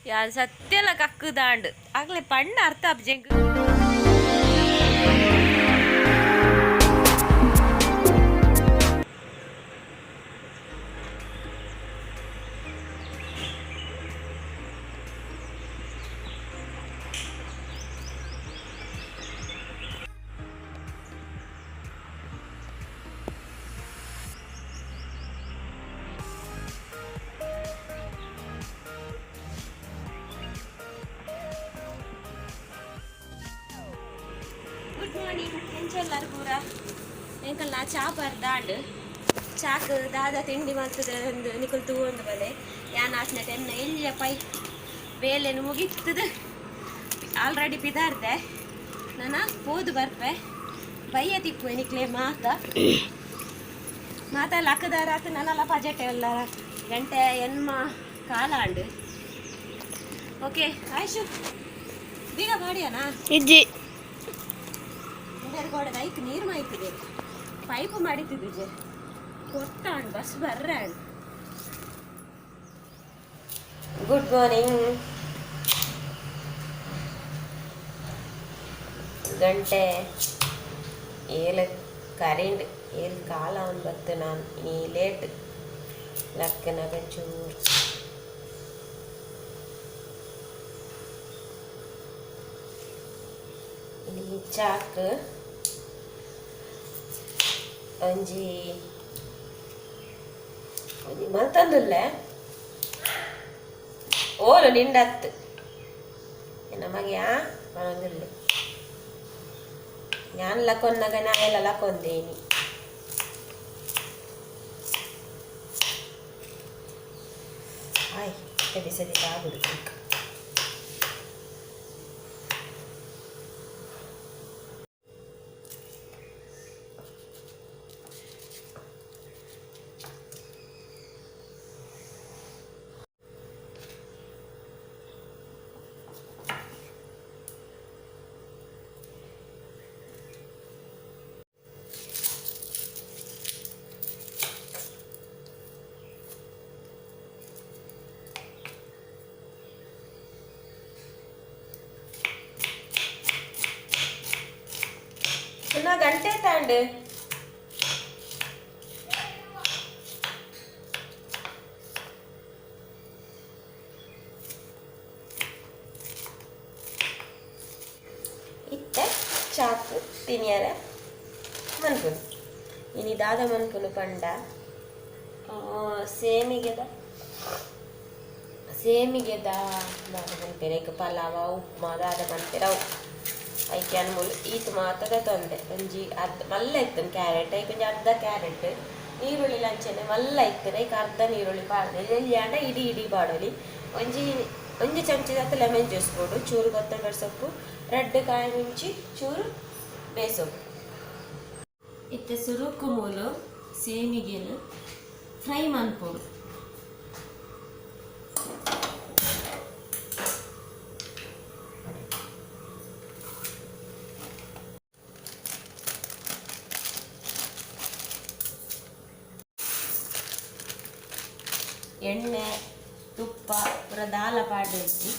ಯಾರು ಸತ್ಯಲ್ಲ ಕಕ್ಕುದಾಂಡ್ ಆಗ್ಲೇ ಪಣ್ಣ ಅರ್ಥ ಅಬ್ಜೆಂಗ್ ಗುಡ್ ಮಾರ್ನಿಂಗ್ ಎಂಚೆಲ್ಲಾರು ಪೂರ ಎಂಕಲ್ ನಾ ಚಾ ಬರ್ದಾಂಡ್ ಚಾಕ್ ದಾದ ತಿಂಡಿ ಮಾಡ್ತದೆ ಒಂದು ನಿಕಲ್ ತಗೊಂಡು ಬಲೆ ಯಾನ್ ಆಚನೆ ಟೆನ್ನ ಎಲ್ಲಿಯ ಪೈ ಬೇಲೆನು ಮುಗಿತದ ಆಲ್ರೆಡಿ ಪಿದಾರ್ದೆ ನಾನು ಹೋದು ಬರ್ಪೆ ಬಯ್ಯ ತಿಪ್ಪು ನಿಕ್ಲೆ ಮಾತಾ ಲಕ್ಕದಾರ ಆತು ನನ್ನಲ್ಲ ಪಜೆಟೆ ಎಲ್ಲ ಗಂಟೆ ಎನ್ಮ ಕಾಲಾಂಡ್ ಓಕೆ ಆಯ್ತು ಬೀಗ ಮಾಡಿಯಾನಾ ಇಜ್ಜಿ ಗೋಡೆ ಐಕ್ ನೀರು ಮಾಯ್ತಿದೆ ಪೈಪ್ ಮಾಡಿತಿದ್ದೆ ಕೊಟ್ಟಾಂಡ್ ಬಸ್ ಬರ್ರಾಂಡ್ ಗುಡ್ ಮಾರ್ನಿಂಗ್ ಗಂಟೆ ಏಳು ಕರೆಂಟ್ ಏಳು ಕಾಲ ಅವನು ಬತ್ತು ನಾನು ಈ ಲೇಟ್ ಲಕ್ಕನಾಗ ಚೂರು ಇಲ್ಲಿ ಚಾಕ್ ಒಂಜಿ ಒಂಜಿ ಮಲ್ತಂದುಲ್ಲೆ ಓಲು ನಿಂಡತ್ತು ನಮಗೆ ಮನಂದುಲ್ಲೆ ഞാൻ ലക്കൊന്നക നായല ലക്കൊന്തേനി ആയ് സരി സരി താകുടുക്കും ಗಂಟೆ ತಾಂಡ್ ಇತ್ತೆ ಚಾಕು ತಿನಿಯರ ಮನ್ಪುನು ಇನಿ ದಾದ ಮನ್ಪುನು ಪಂಡ ಸೇಮಿಗೆದ ದಾದ ಮನ್ಪೆರೆ ಪಲಾವ ಉಪ್ಮಾ ದಾದ ಮನ್ಪೆರ ಐಕೆ ಅನ್ಮೂಲು ಈತ್ ಮಾತದ ತೊಂದೆ ಒಂಜಿ ಅರ್ಧ ಮಲ್ಲ ಇತ್ತನು ಕ್ಯಾರೆಟ್ ಐಕೆ ಒಂಜಿ ಅರ್ಧ ಕ್ಯಾರೆಟ್ ನೀರುಳ್ಳಿ ಲಂಚನೆ ಮಲ್ಲ ಇತ್ತನೆ ಐಕೆ ಅರ್ಧ ನೀರುಳ್ಳಿ ಪಾಡ್ದೆ ಎಲ್ಲಿ ಆಂಡ ಇಡಿ ಪಾಡೋಲಿ ಒಂಜಿ ಚಮಚದ ಲೆಮನ್ ಜ್ಯೂಸ್ ಕೊಡು ಚೂರು ಕೊತ್ತಂಬರಿ ಸೊಪ್ಪು ರೆಡ್ ಕಾಯಿ ಮುಂಚಿ ಚೂರು ಬೇಸೊಪ್ಪು ಇತ್ತೆ ಸುರುಕು ಮೂಲು ಸೇಮಿಗೆಲು ಫ್ರೈ ಮನ್ಪೋಡು ಎಣ್ಣೆ ತುಪ್ಪ ಪೂರ ದಾಲ ಪಾಡ್ದು ಇಟ್ಟು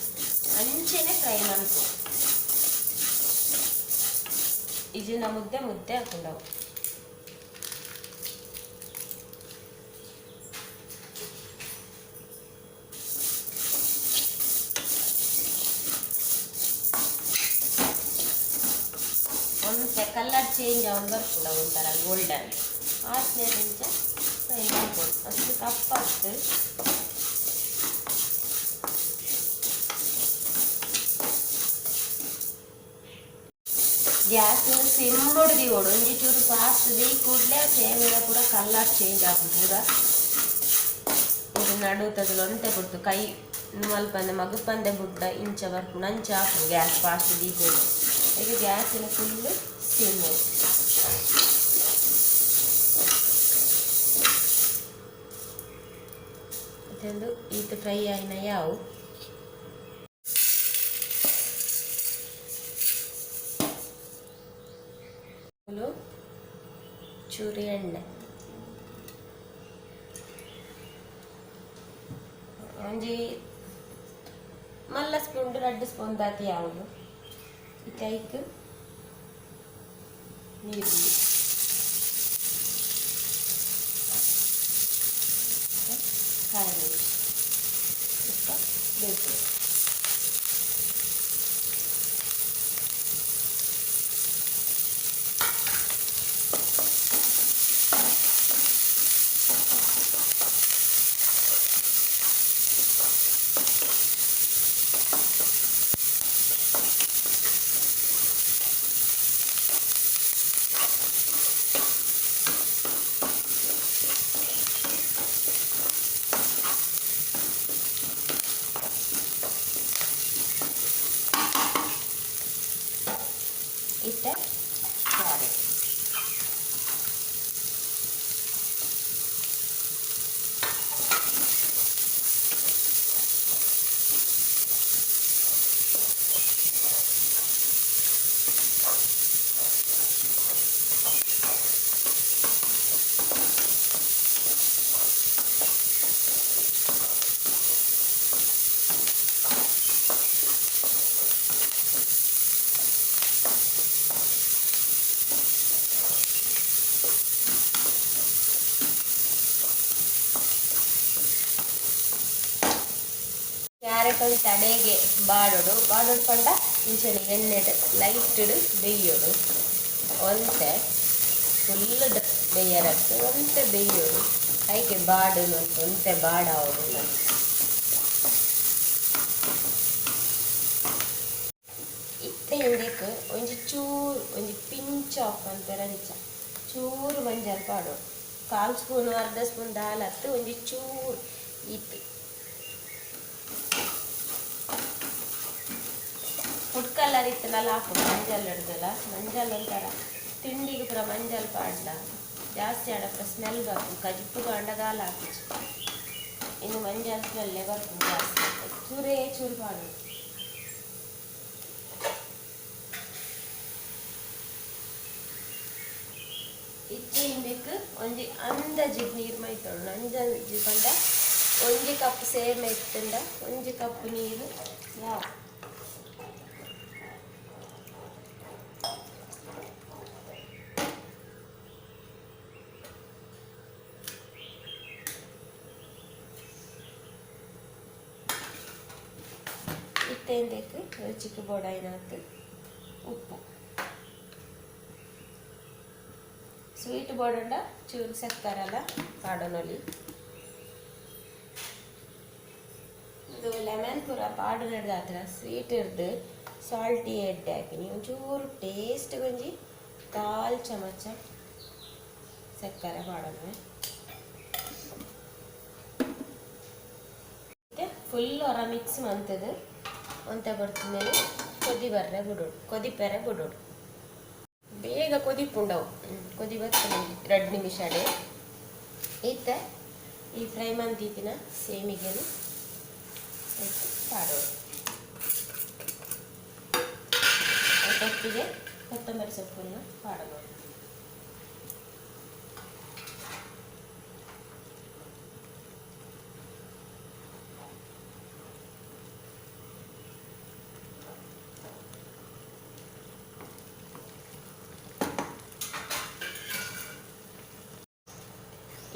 ಅಂಚೆನೆ ಫ್ರೈ ಮಾಡ್ಕೊ ಇದನ್ನ ಮುದ್ದೆ ಹಾಕೊಂಡವು ಒಂದ್ಸೆ ಕಲರ್ ಚೇಂಜ್ ಆಗಿ ಬರ್ಕೊಡ ಒಂಥರ ಗೋಲ್ಡನ್ ಆಸ್ನೆ ಫ್ರೈ ಮಾಡ್ಬೋದು ಅಷ್ಟು ಕಪ್ಪಾಗ್ತು ಗ್ಯಾಸ್ ಸಿಮ್ ಹೊಡೆದಿ ಓಡು ಒಂಜಿ ಚೂರು ಫಾಸ್ಟ್ ದಿ ಕೂಡಲೇ ಸೇಮಿನ ಪೂರ ಕಲರ್ ಚೇಂಜ್ ಆகும் ಪೂರ ಇದು ನಡುತ್ತದ ಒಂತೆ ಕೊಡ್ತು ಕೈ ಮಲ್ಪಂದೆ ಮಗಪಂದೆ ಬುಡ್ಡ ಇಂಚ ಬರ್ಕೊಂಡು ಅಂಚ ಹಾಕು ಗ್ಯಾಸ್ ಫಾಸ್ಟ್ ದಿ ಕೊಡು ಈಗ ಗ್ಯಾಸಿನ ಫುಲ್ಲು ಸಿಮ್ ಮತ್ತೊಂದು ಈತ ಫ್ರೈ ಆಯ್ನ ಯಾವು ಚೂರು ಎಣ್ಣೆ ಒಂಜಿ ಮಲ್ಲ ಸ್ಪೂನ್ 2 ಸ್ಪೂನ್ ದಾತಿ ಯಾವುದು ಇಟ್ಟೈಕ್ ನೀರುಳ್ಳಿ ಕಾಯಿ ಮೆಣಸು ಸ್ವಲ್ಪ ಬೇಕು ಇಟ್ಟೆ ಕ್ಯಾರೆಟ್ ಕ್ಯಾರೆಟ್ ಒಂದು ತಡೆಗೆ ಬಾಡೋಡು ಪಂಡ ಇಂಚನೆ ಎಣ್ಣೆಡು ಲೈಟ್ ಬೇಯೋಡು ಒಂತೆ ಫುಲ್ ಬೇಯರಕ್ಕೆ ಒಂತೆ ಬೇಯೋಡು ಹೈಗೆ ಬಾಡು ಒಂತೆ ಬಾಡಾವಡು ಇತ್ತೆ ಹಿಂದಕ್ಕೆ ಒಂಜಿ ಚೂರು ಒಂಜಿ ಪಿಂಚ್ ಆಫ್ ಅಂತಾರೆ ನಿಜ ಚೂರು ಮಂಜಲ್ ಪಾಡೋಡು 1/4 ಸ್ಪೂನ್ 1/2 ಸ್ಪೂನ್ ದಾಲ್ ಹತ್ತು ಒಂಜಿ ಚೂರು ಇತ್ತು ಫುಡ್ ಕಲರ್ ಇತ್ತಲ್ಲ ಹಾಕೋದು ಮಂಜಲ್ ಹಿಡ್ದಲ್ಲ ಮಂಜಲ್ ಒಂಥರ ತಿಂಡಿಗೆ ಪೂರ ಮಂಜಲ್ ಪಾಡ್ಲ ಜಾಸ್ತಿ ಆಡಪ್ಪ ಸ್ಮೆಲ್ ಬರ್ತದೆ ಕಜಿಪ್ಪು ಗಂಡಗಾಲ ಹಾಕಿச்சு ಇನ್ನು ಮಂಜಲ್ ಸ್ಮೆಲ್ಲೇ ಬರ್ತದೆ ಜಾಸ್ತಿ ಚೂರೇ ಚೂರು ಪಾಡು ಇಚ್ಚೆ ಹಿಂಬೇಕು ಒಂಜಿ ಅಂದಾಜಿಗೆ ನೀರು ಮೈತೋಡು ಅಂದಾಜಿ ಪಂಡ 1 ಕಪ್ ಸೇಮ್ ಇತ್ತಂಡ 1 ಕಪ್ ನೀರು ಯಾವ ಇತ್ತೇಂದಕ್ಕೆ ರುಚಿಗೆ ಬೋಡಾಯಿನಾತು ಉಪ್ಪು ಸ್ವೀಟ್ ಬೋಡಂಡ ಚೂರು ಸಕ್ಕರಲ್ಲ ಪಾಡನೊಲಿ ಇದು ಲೆಮನ್ ಪೂರ ಪಾಡು ನಡೆದಾತ್ರ ಸ್ವೀಟ್ ಇರ್ದು ಸಾಲ್ಟಿ ಎಡ್ಡೆ ಹಾಕಿನಿ ಒಂಚೂರು ಟೇಸ್ಟ್ ಗಂಜಿ 4 ಚಮಚ ಸಕ್ಕರೆ ಪಾಡೋಣ ಫುಲ್ ಹೊರ ಮಿಕ್ಸ್ ಮಂತದ್ದು ಅಂತ ಬರ್ತೀನಿ ಕೊದಿಪೆರೆ ಬಿಡೋಡು ಬೇಗ ಕೊದಿಪುಂಡವು ಕೊದಿ ಬರ್ತದೆ 2 ನಿಮಿಷ ಅಡೆ ಇತ್ತ ಈ ಫ್ರೈ ಮಂತಿನ ಸೇಮಿಗೆನು ಪಾಡೋಡು ಒಟ್ಟಿಗೆ ಕೊತ್ತಂಬರಿ ಸೊಪ್ಪನ್ನು ಪಾಡಬಹುದು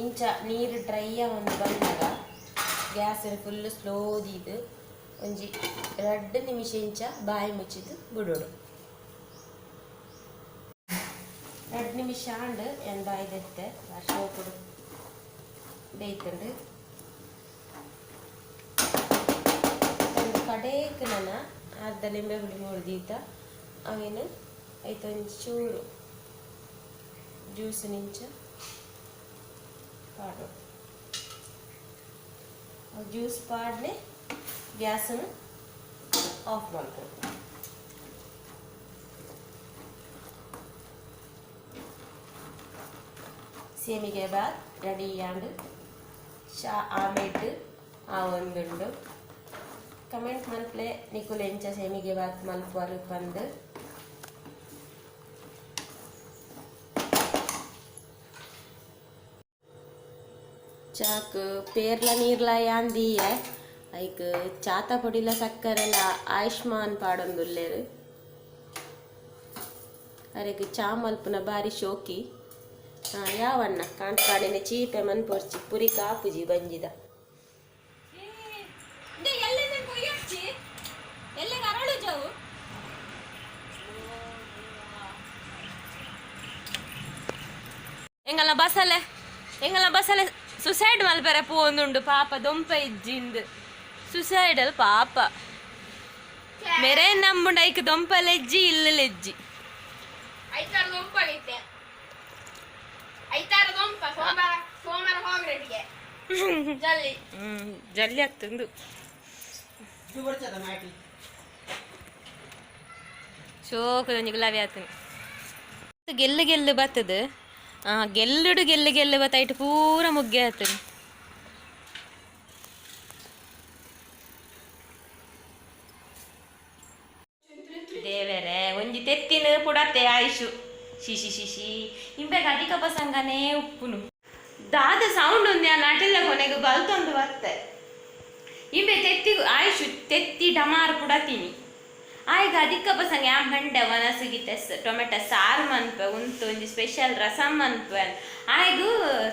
ಇಂಚ ನೀರು ಡ್ರೈ ಒಂದು ಬಂದಾಗ ಗ್ಯಾಸ್ ಫುಲ್ ಸ್ಲೋ ದೀದು ಒಂಜಿ 2 ನಿಮಿಷ ಇಂಚ ಬಾಯಿ ಮುಚ್ಚಿದ್ದು ಬಿಡೋಡು 2 ನಿಮಿಷ ಆಂಡ್ ಏನು ಬಾಯ್ದೆತ್ತೆ ಅರ್ಶಿನ ಪುಡಿ ಬೇಯ್ತಂಡು ಒಂದು ಕಡೆಗೆ ನಾನು ಅರ್ಧ ಲಿಂಬೆ ಹುಳಿ ಮುರಿದೀತ ಅವೇನು ಆಯ್ತು ಒಂಚೂರು ಜ್ಯೂಸ್ ನಿಂಚ ಪಾಡು ಜ್ಯೂಸ್ ಪಾಡ್ನೆ ಗ್ಯಾಸನ್ನು ಆಫ್ ಮಾಡ್ಕೊಂಡು ಸೇಮಿಗೆ ಬಾತ್ ರೆಡಿ ಆಂಡ್ ಶಾ ಆಮೇಟ್ ಆ ಒಂದುಂಡು ಕಮೆಂಟ್ ಮಲ್ಪಲೆ ನಿಕುಲು ಎಂಚ ಸೇಮಿಗೆ ಬಾತ್ ಮಲ್ಪರು ಬಂದು ಚಾಕ್ ಪೇರ್ಲ ನೀರ್ಲ ಯಾಂದಿಯೆ ಐಕ್ ಚಾತ ಪೊಡಿಲ ಸಕ್ಕರೆಲ್ಲ ಆಯುಷ್ಮಾನ್ ಪಾಡೊಂದುಲ್ಲೆರ್ ಅರೆಗ್ ಚಾ ಮಲ್ಪುನ ಬಾರಿ ಶೋಕಿ. ಯಾವಣ್ಣ ಕಾಣ್ಕಾಡಿನ ಚೀಪೆ ಮನ್ಪೊರ್ಚಿ ಪುರಿ ಕಾಪುಜಿ ಬಂಜಿದ ಎಂಗಲ ಬಸಲೆ ಸುಸೈಡ್ ಮಲ್ಪೆರೆ ಪೋಂದುಂಡು ಪಾಪ ದೊಂಪ ಇಜ್ಜಿಂದು ಸುಸೈಡಲ್ ಪಾಪ ಮೇರೆ ನಮ್ಮುಂಡ ಐಕ್ ದೊಂಪಲೆಜ್ಜಿ ಇಲ್ಲಲೆಜ್ಜಿ ಜಲ್ಲಿ ಆಗ್ತಂದು ಶೋಕದೊಂಜಿ ಗುಲಾಬಿ ಆತನು ಗೆಲ್ಲು ಗೆಲ್ಲು ಬತ್ತದ ಗೆಲ್ಲುಡು ಗೆಲ್ಲು ಗೆಲ್ಲು ಬತ್ತಾಯ್ತು ಪೂರ ಮುಗ್ಗೆ ಆತನು ದೇವರೇ ಒಂಜಿ ತೆತ್ತಿನ ಪುಡತ್ತೆ ಆಯುಷು ಶಿಶಿ ಶಿಶಿ ಇಂಬೆಗ್ ಅಧಿಕ ಪಸಂಗನೇ ಉಪ್ಪುನು ದಾದ ಸೌಂಡ್ ఉంది ಆ ನಾಟಿಲ್ಲ ಕೊನೆಗೆ ಬಲ್ತೊಂದು ಬತ್ತೆ ಇಂಬೆ ತೆತ್ತಿ ಆಯುಷು ತೆತ್ತಿ ಡಮಾರ್ ಪುಡತೀನಿ ಆಯ್ಗ ಅಧಿಕ ಪಸಂಗ ಯಾ ಮಂಡೆ ವನಸುಗಿತೆ ಟೊಮೆಟೊ ಸಾರು ಮನ್ಪೆ ಉಂತು ಒಂಜಿ ಸ್ಪೆಷಲ್ ರಸಮ್ ಮನ್ಪೆ ಆಯ್ಗು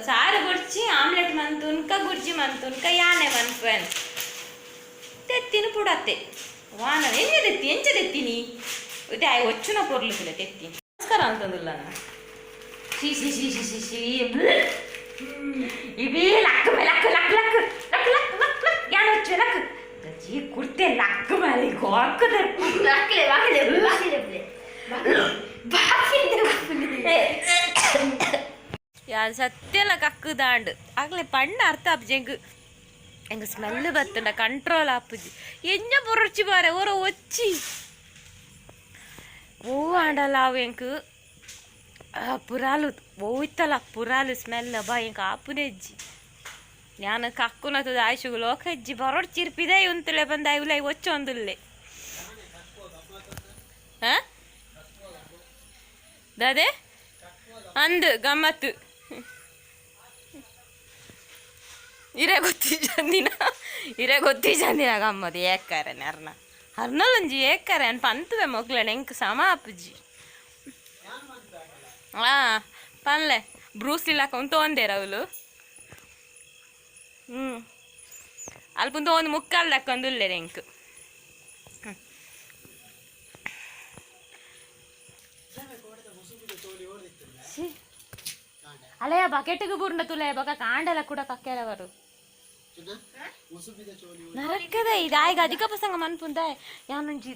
ಸಾರು ಬುಡ್ಚಿ ಆಮ್ಲೆಟ್ ಮಂತುನ್ಕ ಗುರ್ಜಿ ಮಂತುನ್ಕ ಯಾನೆ ಮನ್ಪೆ ತೆತ್ತಿನ ಪುಡತ್ತೆ ವಾನ ಎಂಚ ತೆತ್ತೀನಿ ಇತ್ತೆ ಆಯ್ ಒಚ್ಚುನ ಪೊರ್ಲಿಲ್ಲ ತೆತ್ತೀನಿ ನಮಸ್ಕಾರ ಅಂತಂದಿಲ್ಲ ನಾ ಶಿ ಶಿ ಶಿ ಶಿ ಶಿ ಶಿ ಇವೇ ಲಕ್ ಲಕ್ ಲಕ್ ಲಕ್ ಲಕ್ ಲಕ್ ಲಕ್ ಲಕ್ ಯಾನ ಒಚ್ಚು ಲಕ್ ಜಿ ಕುರ್ತೆ ಲಕ್ ಮಾಲಿ ಗೋಕದ ಲಕ್ಲೆ ವಾಕಲೆ ವಾಕಲೆ ಯಾನ್ ಸತ್ಯಲ ಕಕ್ಕುದಾಂಡ್ ಆಗ್ಲೇ ಪಣ್ಣ ಅರ್ಥ ಅಪ್ಜೆಂಗ್ ಎಂಗ ಸ್ಮೆಲ್ ಬತ್ತುಂಡ ಕಂಟ್ರೋಲ್ ಆಪುಜಿ ಎಂಜ ಪೊರಚಿ ಬಾರೆ ಓರ ಒಚ್ಚಿ ಓ ಆಂಡಲ ಅವು ಎಂಕ್ ಪುರಾಲು ಓಯ್ತಲ್ಲ ಪುರಾಲು ಸ್ಮೆಲ್ ಬಾ ಎಂಕ್ ಆಪುನೆಜ್ಜಿ ನಾನು ಕಕ್ಕುನತದ ಆಯ್ಸುಗು ಲೋಕಜ್ಜಿ ಬರೋಡ್ ಚಿರ್ಪಿದೆ ಉಂತಲೆ ಬಂದ ಇವ್ಲೈ ಒಚ್ಚೊಂದುಲ್ಲೆ ದಾದೆ ಅಂದು ಗಮ್ಮತ್ತು ಇರೆ ಗೊತ್ತಿ ಚಂದಿನ ಗಮ್ಮದು ಏಕರೆ ಅರ್ನ ಅರ್ನಲೊಂಜಿ ಏಕರೆ ಅನ್ ಪಂತುವೆ ಮೊಗ್ಲನೆ ಎಂಕ್ ಸಮ ಅಪ್ಪುಜಿ ಪನ್ಲೆ ಬ್ರೂಸ್ಲಿ ಲಾಕ ತೊಂದೇರ ಅವಳು ಅಲ್ಪುಂತ ಒಂದು ಮುಕ್ಕಾಲು ಲೆಕ್ಕೊಂದುಲ್ಲೆ ಎಂಕ್ ಅಲೆಯ ಬಕೆಟ್ಗೆ ಬುರ್ಂಡ ತುಲೆ ಬಕ ಕಾಂಡಲ ಕೂಡ ಕಕ್ಕೆರವರು ನರಕದ ಇದಾಯ್ಗ ಅಧಿಕ ಪ್ರಸಂಗ ಮನ್ಪುಂದ ಯಾನುಂಜಿ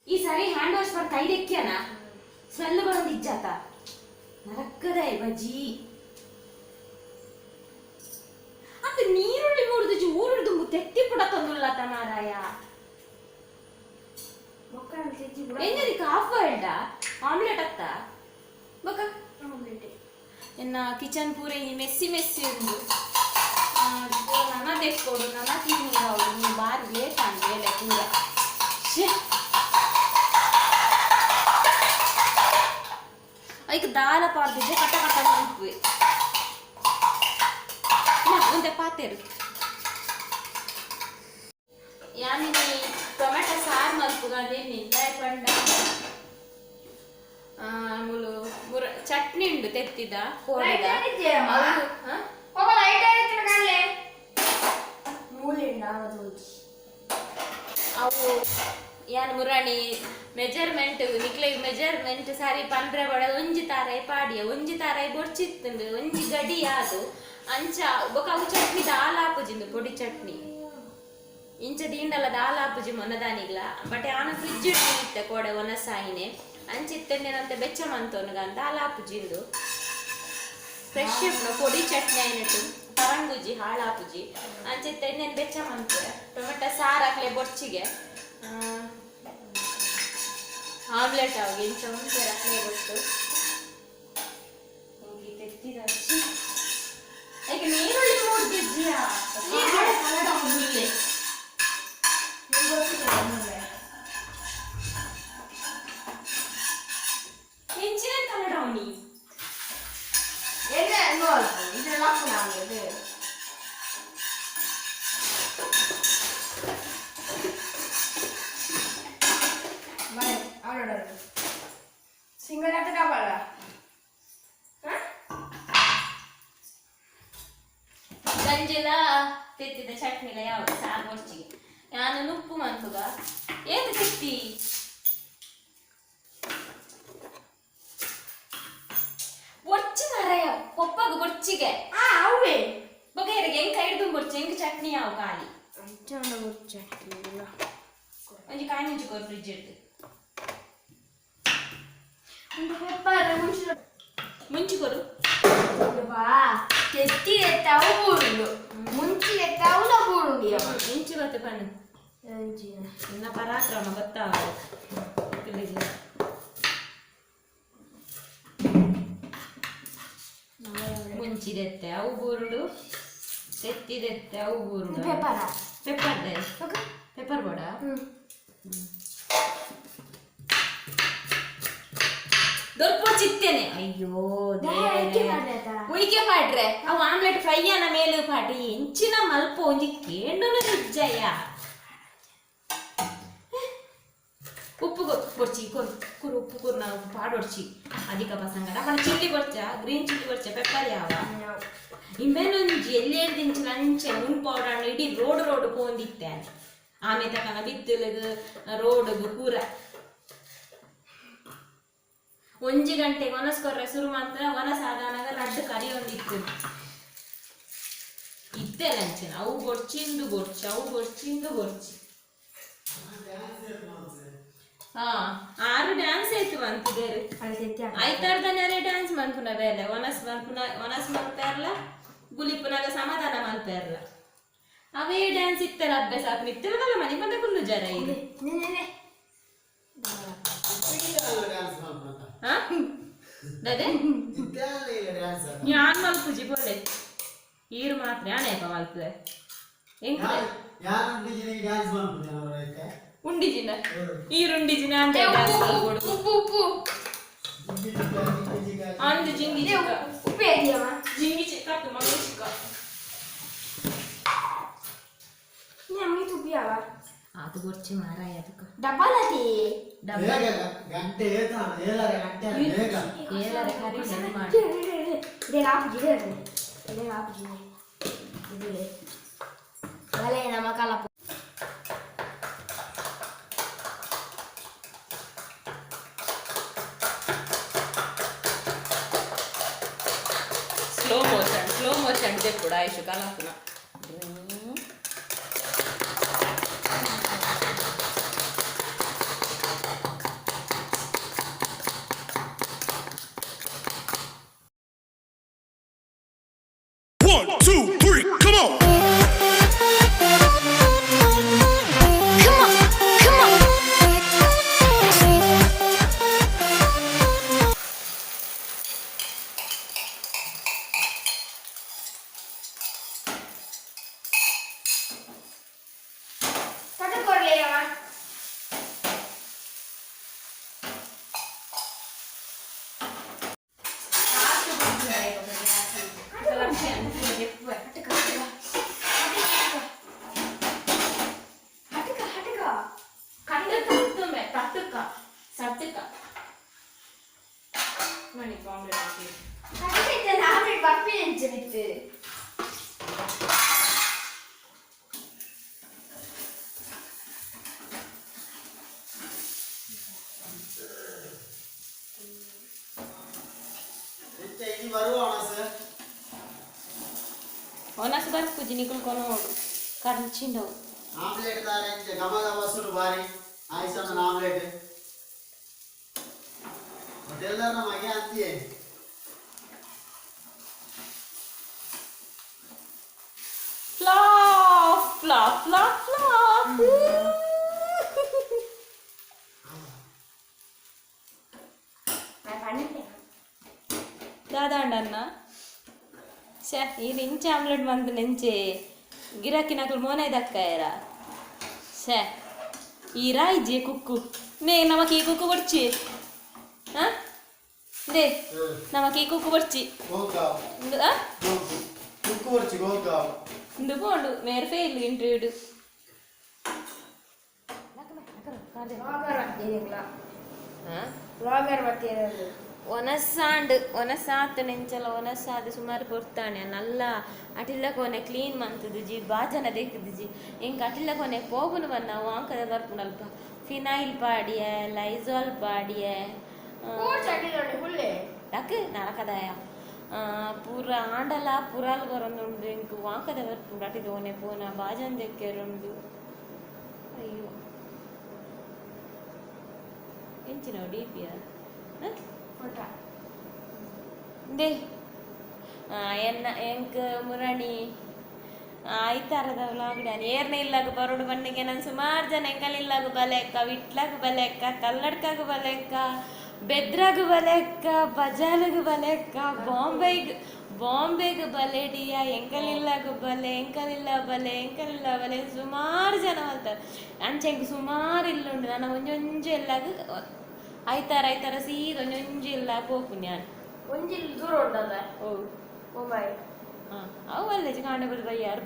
ಈ ಸರಿ ಹ್ಯಾಂಡ್ ವಾಶ್ ಬರ್ ಕೈ ದೆಕ್ಕ್ಯನ ಸ್ಮೆಲ್ ಬರೋದು ಇಜ್ಜಾತ ನರಕದ ಬಜ್ಜಿ ಅದು ನೀರುಳ್ಳಿ ಮೂಡುದು ಊರುಡು ತುಂಬು ತೆತ್ತಿ ಪುಡ ತಂದುಲ್ಲ ತಮಾರಾಯ ಎಂಜದಿ ಕಾಫ್ ಬಾಯ್ಲ್ಡ ಆಮ್ಲೆಟ್ ಅತ್ತ ಬಕ ಆಮ್ಲೆಟ್ ಎನ್ನ ಕಿಚನ್ ಪೂರ ಈ ಮೆಸ್ಸಿ ಮೆಸ್ಸಿ ಉಂಡು ನನ್ನ ತೆಕ್ಕೊಡು ನನ್ನ ತಿನ್ನಿ ಅವಳು ನೀವು ಬಾರಿ ಲೇಟ್ ಆಂಡ್ಲೆ ಪೂರ ಐಕ್ ದಾಲ ಪಾರ್ದಿದ್ದೆ ಕಟ ಕಟ ಮಲ್ಪುವೆ ಒಂದೆ ಪಾತೆರು ಯಾನಿನಿ ಟೊಮೆಟೊ ಸಾರು ಮಲ್ಪುಗದೇನಿ ಪಂಡ ಮುಲು ಚಟ್ನಿ ಉಂಡು ತೆತ್ತಿದ ಕೋಡಿದ ಅವು ಯಾನ್ ಮುರಾಣಿ ಮೆಜರ್ಮೆಂಟ್ ನಿಕ್ಲೆ ಮೆಜರ್ಮೆಂಟ್ ಸಾರಿ ಪಂಡ್ರೆ ಬಡ ಒಂಜಿ ತಾರೈ ಪಾಡಿಯ ಒಂಜಿ ತಾರೈ ಬೊಡ್ಚಿತ್ತುಂಡು ಒಂಜಿ ಗಡಿ ಯಾದು ಅಂಚ ಬೊಕಾವು ಚಟ್ನಿ ದಾಲಾಪುಜಿಂದು ಪೊಡಿ ಚಟ್ನಿ ಇಂಚ ದೀಂಡಲ ದಾಲಾಪುಜಿ ಮೊನ್ನದಾನಿಗ್ಲ ಬಟ್ ಆನ ಫ್ರಿಜ್ ಇಟ್ಟಿತ್ತೆ ಕೋಡೆ ಒನಸಾಯಿನೆ ಅಂಚಿತ್ತೆಂಡೆನಂತೆ ಬೆಚ್ಚ ಮಂತೋನುಗಂತ ದಾಲಾಪುಜಿಂದು ಫ್ರೆಶ್ ಪೊಡಿ ಚಟ್ನಿ ಆಯ್ನಟ್ಟು ಪರಂಗುಜಿ ಹಾಳಾಪುಜಿ ಅಂಚಿತ್ತೆಂಡೆನ್ ಬೆಚ್ಚ ಮಂತೆ ಟೊಮೆಟೊ ಸಾರು ಹಾಕ್ಲೆ ಬೊಡ್ಚಿಗೆ ಆಮ್ಲೆಟ್ ಆಗಿ ಇಂಚ ಮುಂಚೆ ರಕ್ನೆ ಗೊತ್ತು ಹೋಗಿ ತೆತ್ತಿದ ಈಗ ನೀರುಳ್ಳಿ ಮೂಡ್ದಿದ್ಯಾ ಕನ್ನಡ ಮುಳ್ಳೆ ಹೆಂಚಿನ ಕನ್ನಡ ಅವನಿ ಇದೆಲ್ಲ ಎಂಜೆಲ್ಲ ತೆತ್ತಿದ ಚಟ್ನಿಲ ಯಾವುದು ಸಾರು ಗೊರ್ಚಿಗೆ ನಾನು ಉಪ್ಪು ಮಂತುಗ ಏತ ತೆತ್ತಿ ಗೊರ್ಚಿ ಮರಯ ಪೊಪ್ಪಗ ಗೊರ್ಚಿಗೆ ಅವೇ ಬಗೆರಿಗೆ ಹೆಂಗ್ ಕೈ ಹಿಡ್ದು ಗೊರ್ಚಿ ಹೆಂಗ್ ಚಟ್ನಿ ಯಾವ ಖಾಲಿ ಚಟ್ನಿ ಒಂಜಿ ಕಾಯಿ ಮುಂಚಿಕೋರು ಫ್ರಿಡ್ಜ್ ಇಡ್ದು ಮುಂಚಿಕೋರು ತೆತ್ತಿ ಎತ್ತಾವು ಬೂರುಂಡು ಮುಂಚಿ ಎತ್ತಾವುಲ ಬೂರುಂಡಿ ಮುಂಚಿ ಗೊತ್ತು ಪಣ್ಣು ಇನ್ನ ಪರಾಕ್ರಮ ಗೊತ್ತಾವ ಮುಂಚಿದೆತ್ತೆ ಅವು ಬೂರುಡು ತೆತ್ತಿದೆತ್ತೆ ಅವು ಬೂರುಡು ಪೆಪ್ಪರ್ ಬೋಡ ದೊರ್ಪೊಚ್ಚಿತ್ತೇನೆ ಅಯ್ಯೋ ಉಯ್ಕೆ ಪಾಡ್ರೆ ಅವು ಆಮ್ಲೆಟ್ ಫ್ರೈ ಅನ್ನ ಮೇಲೆ ಪಾಡ್ರಿ ಎಂಚಿನ ಮಲ್ಪ ಒಂಜಿ ಕೇಂಡುನ ನಿಜ್ಜಯ್ಯ ಉಪ್ಪು ಕೊಡ್ಚಿ ಕುರು ಉಪ್ಪು ಕುರು ನಾವು ಪಾಡೊಡ್ಚಿ ಅಧಿಕ ಪಸಂಗಡ ಅವನ ಚಿಲ್ಲಿ ಕೊಡ್ಚ ಗ್ರೀನ್ ಚಿಲ್ಲಿ ಕೊಡ್ಚ ಪೆಪ್ಪರ್ ಯಾವ ಇಮ್ಮೇನೊಂಜಿ ಎಲ್ಲೇಳು ದಿಂಚು ಲಂಚೆ ಉನ್ ಪೌಡರ್ ಇಡೀ ರೋಡ್ ಪೋಂದಿತ್ತೆ ಆಮೆ ತಕನ ಬಿತ್ತಲದು ರೋಡ್ಗು ಪೂರ ಒಂಜಿ ಗಂಟೆಗೆ ಒನಸ್ಕೊರ್ರೆ ಶುರು ಮಾಡ್ತಾರೆ ಒನಸಾದಾಗ ಲಡ್ಡು ಕರಿ ಒಂದಿತ್ತು ಇತ್ತೆ ಲಂಚನ ಅವು ಗೊರ್ಚಿಂದು ಗೊರ್ಚಿ ಅವು ಗೊರ್ಚಿಂದು ಗೊರ್ಚಿ ಹಾ 6 ಡ್ಯಾನ್ಸ್ ಆಯ್ತು ಅಂತಿದ್ದಾರೆ ಐತಾರ್ದನೇ ಡ್ಯಾನ್ಸ್ ಮನ್ಪುನ ಬೇಲೆ ಒನಸ್ ಮಲ್ಪೇರ್ಲ ಗುಲಿಪುನಾಗ ಸಮಾಧಾನ ಮಲ್ಪೇರ್ಲ ಅವೇ ಡ್ಯಾನ್ಸ್ ಇತ್ತರ ಅಭ್ಯಾಸ ನಿತ್ತಿರದಲ್ಲ ಮನೆ ಬಂದ ಕುಲ್ಲು ಜರ ಇದು ഞാൻ മൽപ്പുജി പോലെ ഈറ് മാത്രമേ ആണേപ്പ മൽപ്പുക ഉണ്ടിജിന ഈറുണ്ടിജിന ഉപ്പു ಅಂದು ಜಿಂಗಿ ಜಿಂಗಿ ಕಟ್ಟು ಮಗಳು ಚಿಕ್ಕ ಅದು ಗೊರ್ಚಿ ಮಾರಾಯ ಅದಕ್ಕೆ ಡಬ್ಬಲತಿ ಗಂಟೆ ಏಳರೆ ಕರಿ ಸರಿ ಮಾಡಿ ನಮ್ಮ ಕಾಲ ಸ್ಲೋ ಮೋಷನ್ ಇದೆ ಕೂಡ ಆಯ್ತು ಕಾಲಪುನ ಒನಸ್ ಬರ್ಕು ಜಿನಿಕುಲ್ ಕೊನೋಡು ಕರ್ಚಿಂಡವು ಆಮ್ಲೆಟ್ ದಾರೆ ಗಮದ ವಸೂರು ಬಾರಿ ಆಯ್ಸನ ಆಮ್ಲೆಟ್ ಅದೆಲ್ಲರ ಮಗೆ ಅಂತಿಯೇ ಫ್ಲಾಪ್ ಫ್ಲಾಪ್ ಫ್ಲಾಪ್ ಫ್ಲಾಪ್ ದಾದಾಂಡನ್ನ ಛೇ ಈ ಇಂಚೆ ಆಮ್ಲೆಟ್ ಬಂದು ನೆಂಚೆ ಗಿರಾಕಿ ನಕಲು ಮೋನೆ ದಕ್ಕಾಯರ ಛೇ ಈ ರಾಯ್ಜಿ ಕುಕ್ಕು ನೇ ನಮಕ್ ಈ ಕುಕ್ಕು ಕೊಡ್ಚಿ ಹಾ ದೇ ನಮಕ್ ಈ ಕುಕ್ಕು ಕೊಡ್ಚಿ ಇಂದು ಬೋಂಡು ಮೇರೆ ಫೇಲ್ ಇಂಟರ್ವ್ಯೂ ಬ್ಲಾಗರ್ ಬರ್ತೀರ ಒನಸಾತು ನೆಂಚಲ ಒನಸಾದ ಸುಮಾರು ಕೊರ್ತಾನೆ ನಲ್ಲ ಅಟಿಲ್ಲ ಕೊನೆ ಕ್ಲೀನ್ ಮಂತದು ಜಿ ಬಾಜನ ದೇಕದು ಜಿ ಇಂಕ ಅಟಿಲ್ಲ ಕೊನೆ ಪೋಗುನು ಬನ್ನ ವಾಂಕದ ಬರ್ಪುಂಡು ಅಲ್ಪ ಫಿನೈಲ್ ಪಾಡಿಯೆ ಲೈಸಾಲ್ ಪಾಡಿಯೆ ಯಾಕೆ ನರಕದಾಯ ಪೂರ ಆಂಡಲ ಪುರಾಲ್ ಬರೋನುಂಡು ಇಂಕು ವಾಂಕದ ಬರ್ಪುಂಡು ಅಟಿದ ಕೊನೆ ಪೋನ ಬಾಜನ ದೆಕ್ಕೆರುಂಡು ಅಯ್ಯೋ ಎಂಚಿನವು ಡಿ ಪಿ ದೇ ಎನ್ನ ಎಂಕ್ ಮುರಣಿ ಐತಾರದ ವ್ಲಾಗ್ಡಾನ್ ಏರ್ನ ಇಲ್ಲಾಗ ಬರೋಡು ಬಣ್ಣಿಗೆ ನಾನು ಸುಮಾರು ಜನ ಎಂಕಲಿಲ್ಲಾಗ ಬಲೆಕ್ಕ ವಿಟ್ಲಾಗ ಬಲೆಕ್ಕ ಕಲ್ಲಡ್ಕಾಗ ಬಲೆಕ್ಕ ಬೆದ್ರಾಗ ಬಲೆಕ್ಕ ಬಜಾರ್ಗ ಬಲೆಕ್ಕ ಬಾಂಬೆಗೆ ಬಲೆಡಿಯ ಎಂಕಲಿಲ್ಲಾಗ ಬಲೆ ಸುಮಾರು ಜನ ಹೇಳ್ತಾರೆ ಅಂಚೆಂಗೆ ಸುಮಾರು ಇಲ್ಲುಂಡು ನಾನು ಒಂಜೊಂಜು ಎಲ್ಲಾಗ ಐತಾರ ಸೀದ ಒಂಜೊಂಜು ಎಲ್ಲ ಪೋಪು ನಾನು ಒಂಜಿಲ್ ದೂರ ಉಂಟಲ್ಲ ಓ ಮೊಬೈಲ್ ಅವು ಅಲ್ಲೇ ಕಾಂಡ ಬಿಡು ಬಯ್ಯಾರು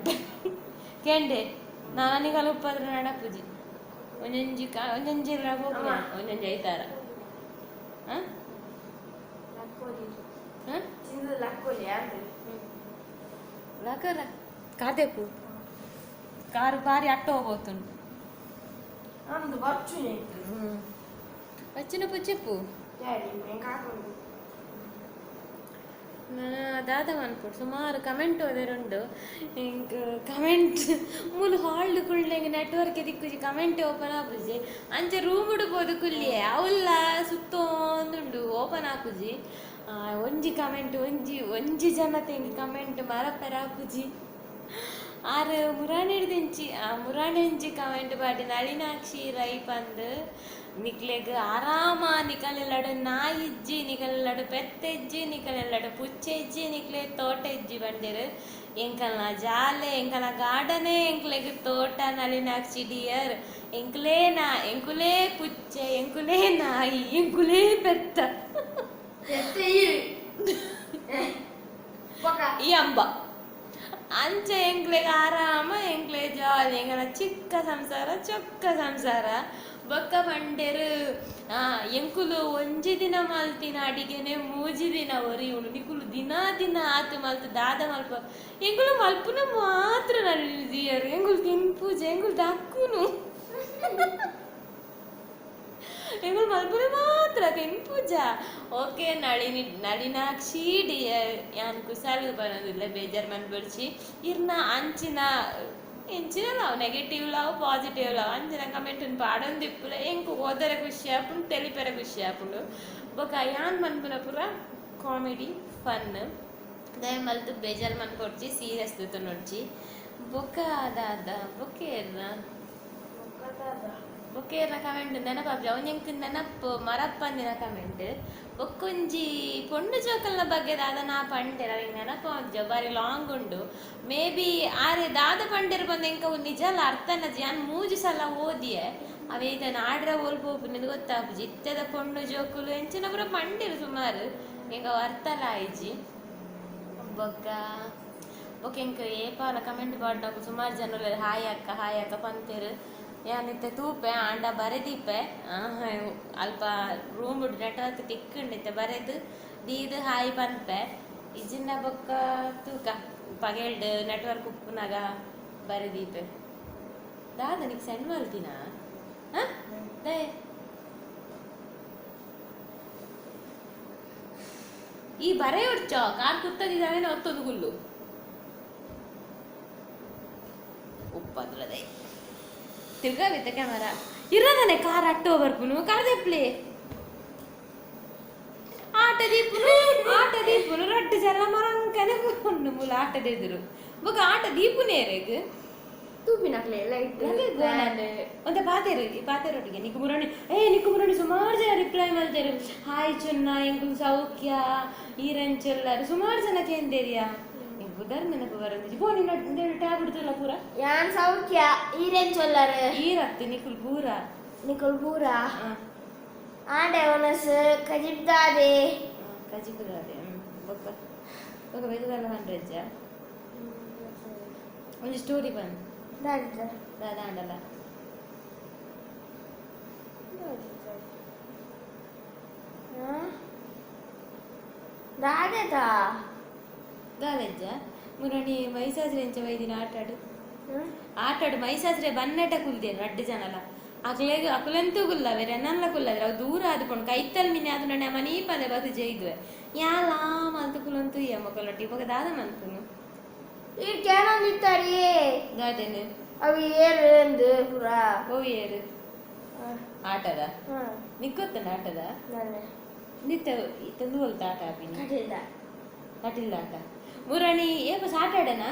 ಕೆಂಡೆ ನಾನಿಗಲ್ಲ ಉಪ್ಪಾದ್ರೆ ನಡಪುಜಿ ಒಂಜೊಂಜಿ ಎಲ್ಲ ಪೋಪು ಒಂಜೊಂಜು ಐತಾರ ಲಕರ ಕಾದೆಪು ಕಾರು ಬಾರಿ ಅಟ್ಟ ಹೋಗ್ಬೋತುಂಡು ನಮ್ದು ಬರ್ಚುನೆ వచ్చిన చెప్పు దాదా అనుకోడు సుమారు కమెంట్ ఓదరుంಡು ఇంక కమెంట్ ಮೂಲು ಹಾಲ್ಡ್ ಕುಳ್ಳೆಂಗೆ ನೆಟ್ವರ್ಕ್ ದಿಕ್ಕುಜಿ ಕಮೆಂಟ್ ಓಪನ್ ಆಪುಜಿ ಅಂಚೆ ರೂಮುಡು ಬೋದು ಕುಲ್ಲಿಯೇ ಅವಲ್ಲ ಸುತ್ತೊಂದುಂಡು ಓಪನ್ ಆಪುಜಿ ಒಂಜಿ ಕಮೆಂಟ್ ಒಂಜಿ ಜನ ತೆಂಗಿ ಕಮೆಂಟ್ ಮರಪೆರ ಆಪುಜಿ ಆರು ಮುರಾಣೆಂಚಿ ಕಮೆಂಟ್ ಪಾಡಿ ನಳಿನಾಕ್ಷಿ ರೈ ಪಂದ್ ನಿಕ್ಲೆಗ್ ಆರಾಮ ನಿಕಲೆಲ್ಲಡು ನಾಯಿ ಇಜ್ಜಿ ನಿಕಲೆಲ್ಲಡು ಪೆತ್ತೆಜ್ಜಿ ನಿಕಲೆಲ್ಲಡು ಪುಚ್ಚೆ ಇಜ್ಜಿ ನಿಕ್ಲೆ ತೋಟ ಇಜ್ಜಿ ಬಂದಿರು ಎಂಕಲ್ನ ಜಾಲೆ ಎಂಕಲ್ನ ಗಾರ್ಡನೇ ಎಂಕ್ಲೆಗ್ ತೋಟ ನಳಿನಾಕ್ಷಿ ಡಿಯರ್ ಎಂಕುಲೇ ಪುಚ್ಚೆ ಎಂಕುಲೇ ನಾಯಿ ಎಂಕುಲೇ ಪೆತ್ತ ಈ ಅಂಬ ಅಂಚೆ ಎಂಕ್ಲೆಗ್ ಆರಾಮ ಎಂಕ್ಲೆ ಜಾಲಿ ಎಂಕಲ ಚಿಕ್ಕ ಸಂಸಾರ ಚೊಕ್ಕ ಸಂಸಾರ ಬೊಕ್ಕ ಬಂಡೆರು ಎಂಕುಲು ಒಂಜಿ ದಿನ ಮಲ್ತಿನ ಅಡಿಗೆನೆ ಮೂಜಿ ದಿನ ಒರಿಯುಂಡು ನಿಕುಲು ದಿನ ಆತು ಮಲ್ತು ದಾದ ಮಲ್ಪ ಎಂಕುಲು ಮಲ್ಪುನ ಮಾತ್ರ ನಡಿಯರು ಎಂಕುಲು ತಿನ್ಪೂಜೆ ಎಂಕುಲು ದಕ್ಕುನು ಎಂಕುಲು ಮಲ್ಪುನ ಮಾತ್ರ ತಿನ್ಪೂಜ ಓಕೆ ನಳಿನಾಕ್ಷಿ ಡಿಯರ್ ಯಾನ್ ಕುಸಾಲಿಗೆ ಬರೋದಿಲ್ಲ ಬೇಜಾರು ಮನ್ಬಡ್ಸಿ ಇರ್ನ ಅಂಚಿನ ಎಂಚಿನಲಾವು ನೆಗೆಟಿವ್ ಲಾವು ಪಾಸಿಟಿವ್ ಲಾವು ಅಂಚಿನ ಕಮೆಂಟ್ ಪಾಡೊಂದು ಇಪ್ಪುಲೆ ಎಂಕು ಓದರೆ ಖುಷಿ ಆಪುಂಡು ತೆಲಿಪೆರ ಖುಷಿ ಆಪುಂಡು ಬೊಕ ಯಾನ್ ಮನ್ಪುನ ಪೂರ ಕಾಮಿಡಿ ಫನ್ ದಯ ಮಲ್ತು ಬೇಜಾರು ಮನ್ಕೊಡ್ಚಿ ಸೀರಿಯಸ್ ದೂತ ನೋಡ್ಚಿ ಬೊಕ ಅದಾದ ಬೊಕ್ಕೇರ್ನ ಕಮೆಂಟ್ ನೆನಪಾಪ್ಜಿ ಅವನಿಂಕ್ ನೆನಪು ಮರಪ್ಪಂದಿನ ಕಮೆಂಟ್ ಬೊಕ್ಕೊಂಜಿ ಪೊಂಡು ಜೋಕಲ್ನ ಬಗ್ಗೆ ದಾದ ನಾ ಪಂಡೆರ ಅವಿಂಗ್ ನೆನಪು ಬಾರಿ ಲಾಂಗ್ ಉಂಡು ಮೇ ಬಿ ಆರೆ ದಾದ ಪಂಡೆರ್ ಬಂದು ಎಂಕ ನಿಜಲ್ಲ ಅರ್ಥನಜಿ ನಾನು 3 ಸಲ ಓದಿಯೆ ಅವೇ ಇದನ್ನು ಆಡ್ರ ಓಲ್ಪೋಪು ನಿಂದು ಗೊತ್ತಾಪುಜಿ ಇತ್ತೆದ ಪೊಂಡು ಜೋಕುಲು ಎಂಚಿನ ಪುರ ಪಂಡೆರು ಸುಮಾರು ಎಂಗ ಅರ್ಥಲ ಆಯ್ಜಿ ಬೊಕ್ಕ ಎಂಕ ಏಪಾಲ ಕಮೆಂಟ್ ಪಾಡ್ನಕು ಸುಮಾರು ಜನರು ಹಾಯ್ ಅಕ್ಕ ಪಂತೆರು ಯಾನಿತ್ತೆ ತೂಪೆ ಆಂಡ ಬರೆದೀಪೆ ಅಲ್ಪ ರೂಮ್ ನೆಟ್ವರ್ಕ್ ತಿಕ್ಕಂಡಿತ್ತೆ ಬರೆದು ದೀದು ಹಾಯ್ ಪನ್ಪೆ ಇಜಿನ ಬೊಕ್ಕ ತೂಕ ಪಗೆಲ್ಡ್ ನೆಟ್ವರ್ಕ್ ಉಪ್ಪುನಾಗ ಬರೆದೀಪೆ ದಾದ ನಿಕ್ ಸೆಂಡ್ ಮಲ್ತಿನ ದೇ ಈ ಬರೆ ಉಡ್ಚೋ ಕಾರ್ ಕುತ್ತದಿದ್ದಾನೆ ಒತ್ತೊಂದು ಹುಲ್ಲು ಉಪ್ಪದ್ರದೆ ತಿರ್ಗಾವಿತ್ತ ಕ್ಯಾಮರಾ ಇರೋದನೆ ಕಾರ್ ಅಟ್ಟೋ ಬರ್ಪುನು ಕಳೆದೆಪ್ಲಿ ಆಟ ದೀಪುನು ರೊಟ್ಟಿ ಚೆಲ್ಲ ಮರಂಕನೆ ಕೊಂಡು ಮೂಲ ಆಟದ ಎದುರು ಬೊಕ ಆಟ ದೀಪುನೇರೆಗ್ ತೂಪಿನಕ್ಲೆ ಲೈಟ್ ಒಂದ ಪಾತೆರೊಟ್ಟಿಗೆ ನಿಕ್ಕು ಮುರಣಿ ಸುಮಾರು ಜನ ರಿಪ್ಲೈ ಮಾಡ್ತಾರೆ ಹಾಯ್ ಚುನ್ನ ಎಂಕು ಸೌಖ್ಯ ಈರಂಚೆಲ್ಲರು ಸುಮಾರು ಜನ ಕೇಂದೇರಿಯಾ ಬುಧರ್ ನೆನಪು ಬರೋದು ಪೋ ನಿನ್ನ ಟ್ಯಾಬ್ ಇಡ್ತಲ್ಲ ಪೂರ ಯಾನ್ ಸೌಖ್ಯ ಈರೇನ್ ಚೊಲ್ಲರು ಈರತ್ತಿ ನಿಕುಲ್ ಪೂರ ಆಡೆ ಒನಸ್ ಕಜಿಬ್ದಾದೆ ಬೊಕ್ಕ ವೆದಲ್ಲ ಹಂಡ್ರೆಜ್ಜ ಒಂದು ಸ್ಟೋರಿ ಬಂದು ದಾದ ಆಂಡಲ್ಲ రాదేదా ದಾದಜ್ಜ ಮುರಣಿ ಮೈಸಾಸ್ರೆಂಚ ವೈದಿನ ಆಟಾಡು ಮೈಸಾಸ್ರೆ ಬನ್ನಟ ಕುಲ್ದೇನು ಅಡ್ಡು ಜನಲ ಅಕಲೆಂತೂ ಕುಲ್ಲವೆ ನಲ್ಲ ಕುಲ್ಲದ್ರೆ ಅವು ದೂರ ಆದ್ಕೊಂಡು ಕೈತಲ್ ಮಿನಿ ಅದು ನನ್ನ ಮನಿ ಪದೆ ಬದು ಜೈದ್ವೆ ಯಾಲ ಮಂತು ಕುಲಂತು ಈ ಮಕ್ಕಳೊಟ್ಟಿ ಇವಾಗ ದಾದ ಮಂತನು ಈ ಕೇನ ನಿತ್ತಾರಿ ದಾದೇನು ಅವು ಏರು ಎಂದು ಪುರ ಓ ಏರು ಆಟದ ನಿಕ್ಕೊತ್ತನ ಆಟದ ನಿತ್ತ ತಂದು ಹೋಲ್ತ ಆಟ ಆಪಿನಿ ಕಟಿಲ್ಲ ಆಟ ಮುರಣಿ ಏಪ ಸಾಟಾಡನ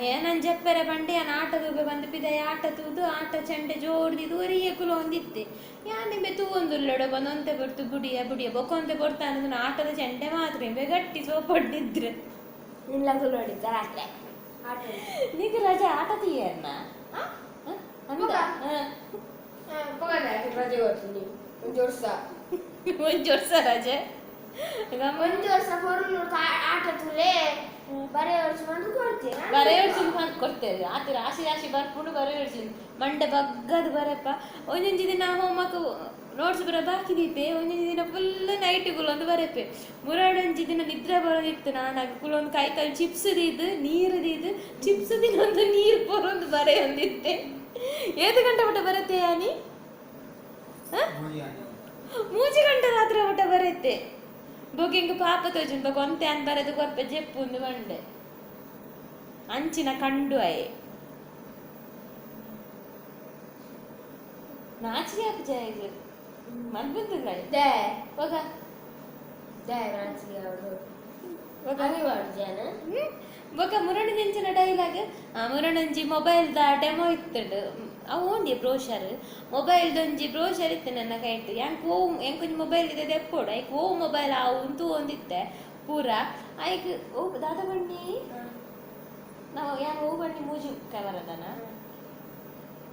ಏನನ್ ಜಪ್ಪೆರೆ ಬಂಡೆ ಅನ್ ಆಟ ತೂಬೆ ಬಂದು ಪಿದ ಆಟ ತೂದು ಆಟ ಚಂಡೆ ಜೋಡ್ದಿದ್ದು ಒರಿಯೇ ಕುಲ ಒಂದಿತ್ತೆ ಯಾನಿಂಬೆ ತೂವೊಂದುಲ್ಲಡ ಬಂದೊಂತೆ ಬರ್ತು ಬುಡಿಯ ಬೊಕ್ಕೊಂತೆ ಬರ್ತಾನ ಆಟದ ಚಂಡೆ ಮಾತ್ರ ಇಂಬೆ ಗಟ್ಟಿ ಸೋಪಡ್ದಿದ್ರೆ ನಿಲ್ಲ ಕುಲೋಡಿದ್ದ ರಾತ್ರಿ ನೀಗ ರಜೆ ಆಟ ತೀಯರ್ನ ಅಂದ ರಜೆ ಗೊತ್ತು ಒಂದು ವರ್ಷ ರಜೆ ಒಂದು ವರ್ಷ ಹೊರಲು ಆಟ ತುಲೆ ಬರೆ ವರ್ಷ ಬಂದು ಕೊಡ್ತೀವಿ ಬರೆ ವರ್ಷ ಕೊಡ್ತೇವೆ ಆತ ರಾಶಿ ಬರ್ಕೊಂಡು ಬರೆ ವರ್ಷ ಮಂಡೆ ಬಗ್ಗದು ಬರಪ್ಪ ಒಂದೊಂದು ದಿನ ಹೋಮ್ವರ್ಕ್ ನೋಟ್ಸ್ ಬರ ಬಾಕಿದೀಪೆ ಒಂದೊಂದು ದಿನ ಫುಲ್ ನೈಟ್ ಕುಲೊಂದು ಬರಪ್ಪೆ ಮುರಾಡಂಜಿ ದಿನ ನಿದ್ರೆ ಬರೋದಿತ್ತು ನಾನು ಕುಲೊಂದು ಕಾಯಿ ಚಿಪ್ಸ್ ದಿದ್ದು ನೀರು ದಿದ್ದು ಚಿಪ್ಸ್ ದಿನ ಒಂದು ನೀರು ಪೊರೊಂದು ಬರೆ ಒಂದಿತ್ತೆ ಏದು ಗಂಟೆ ಊಟ ಬರುತ್ತೆ ಯಾನಿ ಮೂಜಿ ಗಂಟೆ ರಾತ್ರಿ ಊಟ ಬರುತ್ತೆ ಬೊಗೆಂಗ ಪಾಪ ತೋಜುನ್ ಬೊಗ ಒಂತೆ ಅನ್ ಬರೆದು ಕೊರ್ಪೆ ಜೆಪ್ಪುಂದು ಬಂಡೆ ಅಂಚಿನ ಕಂಡು ಅಯೆ ನಾಚಿಗೆ ಆಪ ಜಾಯ್ದು ಮಲ್ಬಂದು ದೇ ಹೋಗ ದೇ ನಾಚಿಗೆ ಅವರು ಹೋಗ ಜನ ಬೊಕ ಮುರಣಿ ನೆಂಚಿನ ಡೈಲಾಗ್ ಮುರಣಂಜಿ ಮೊಬೈಲ್ದ ಡೆಮೋ ಇತ್ತುಂಡು ಅವು ಓಂದಿ ಬ್ರೋಷರ್ ಮೊಬೈಲ್ದೊಂಜಿ ಬ್ರೋಷರ್ ಇತ್ತು ನನ್ನ ಕೈಟ್ ಎಂಕೊಂಜಿ ಮೊಬೈಲ್ ಇದೆ ತೆಪ್ಪೋಡು ಐಕ್ ಓ ಮೊಬೈಲ್ ಅವಂತೂ ಒಂದಿತ್ತೆ ಪೂರ ಐಕ್ ಓ ದಾದ ಬಣ್ಣಿ ನಾವು ಯಾನ್ ಓ ಬಣ್ಣಿ ಮೂಜಿ ಕ್ಯಾಮರಾದನ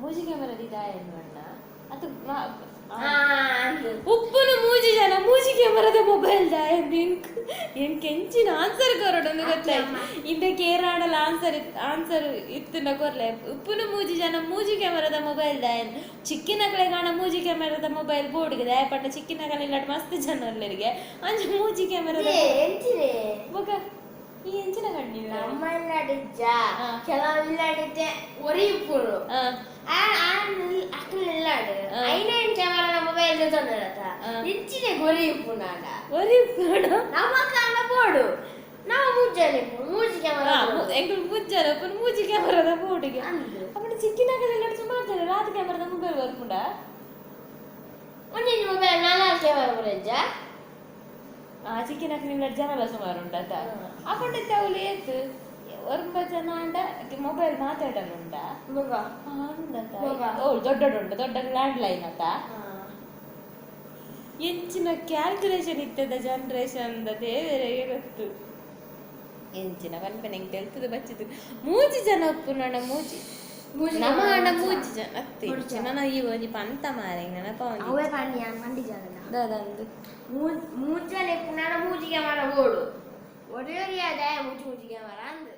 ಮೂಜಿ ಕ್ಯಾಮರಾದಿದ ಏನು ಬಣ್ಣ ಅದು ಉಪ್ಪುನು ಮೂಜಿ ಜನ ಮೂಜಿ ಕ್ಯಾಮರಾದ ಮೊಬೈಲ್ ದ ಎಂಕ್ ಎಂಚಿನ ಆನ್ಸರ್ ಕೊರಡೊಂದು ಗೊತ್ತಾಯ್ತು ಇಂಬೆ ಕೇರಾಡಲ ಆನ್ಸರ್ ಇತ್ತು ಕೊರ್ಲೆ ಉಪ್ಪುನು ಮೂಜಿ ಜನ ಮೂಜಿ ಕ್ಯಾಮರಾದ ಮೊಬೈಲ್ ದ ಚಿಕ್ಕಿನ ಕಡೆ ಕಾಣ ಮೂಜಿ ಕ್ಯಾಮರಾದ ಮೊಬೈಲ್ ಬೋರ್ಡ್ಗೆ ದಾಯ ಪಟ್ಟ ಚಿಕ್ಕಿನ ಕಲೆ ಇಲ್ಲಟ್ ಮಸ್ತ್ ಜನ ಅಲ್ಲರಿಗೆ ಅಂಚ ಮೂಜಿ ಕ್ಯಾಮರಾದ ಬೊಕ ಈ ಎಂಚಿನ ಕಣ್ಣಿಲ್ಲ ನಮ್ಮ ಇಲ್ಲಾಡಿಜ್ಜ ಕೆಲವು ಇಲ್ಲಾಡಿದ್ದೆ ಒರಿ ಉಪ್ಪುರು ಅಕ್ಕನ ಇಲ್ಲಾಡು ಐನೈನ್ ಕ್ಯಾಮರಾ ಮೊಬೈಲ್ ತೊಂದರತ ಹೆಚ್ಚಿನ ಗೊರಿ ಉಪ್ಪು ನಾಡ ಒರಿ ಉಪ್ಪುನ ನಮ್ಮ ಕಾಲ ಬೋಡು ನಾವು ಮುಜ್ಜನೆ ಮೂಜಿ ಕ್ಯಾಮರಾ ಎಂಗಳು ಮುಜ್ಜರ ಪುನ್ ಮೂಜಿ ಕ್ಯಾಮರಾದ ಬೋರ್ಡ್ಗೆ ಅವನು ಚಿಕ್ಕಿನ ಕಲೆ ಇಲ್ಲಟ್ ಸುಮಾರು ಜನ ರಾತ್ ಕ್ಯಾಮರಾದ ಮೊಬೈಲ್ ಬರ್ಪುಂಡ ಒಂದೇ ಮೊಬೈಲ್ ನಾಲ್ಕು ಕ್ಯಾಮರಾ ಬರಜ್ಜ ಚಿಕ್ಕಿನ ಕಲೆ ಇಲ್ಲಟ್ ಜನಲ ಸುಮಾರು ಉಂಡತ ಅಕೊಂಡಿದ್ದೆ ಅವಳು ಏತು ಒರ್ಬ ಜನ ಅಂಡ ಮೊಬೈಲ್ ಮಾತಾಡಲುಂಡ ದೊಡ್ಡ ಲ್ಯಾಂಡ್ ಲೈನ್ ಅತ ಎಂಚಿನ ಕ್ಯಾಲ್ಕುಲೇಷನ್ ಇತ್ತದ ಜನರೇಷನ್ ದೇವರಿಗೆ ಗೊತ್ತು ಎಂಚಿನ ಕನ್ಪೆ ನಂಗೆ ತೆಲ್ತದ ಬಚ್ಚಿದ್ದು ಮೂಜಿ ಜನ ಉಪ್ಪು ನನ್ನ ಮೂಜಿ ನಮ್ಮ ಅಣ್ಣ ಮೂಜಿ ಜನ ಅತ್ತೆ ನನ್ನ ಈ ಒಂಜಿ ಪಂತ ಮಾರೆ ನೆನಪ ಅವೇ ಪಾಣಿ ಮಂಡಿ ಜನ ದಾದಂದು ಮೂಜನೆ ನಾನು ಮೂಜಿಗೆ ಮಾಡ ಬೋಡು ಒಡೆಯೋರಿಯಾದ ಮೂಜಿಗೆ ಮಾರ ಅಂದ್ರೆ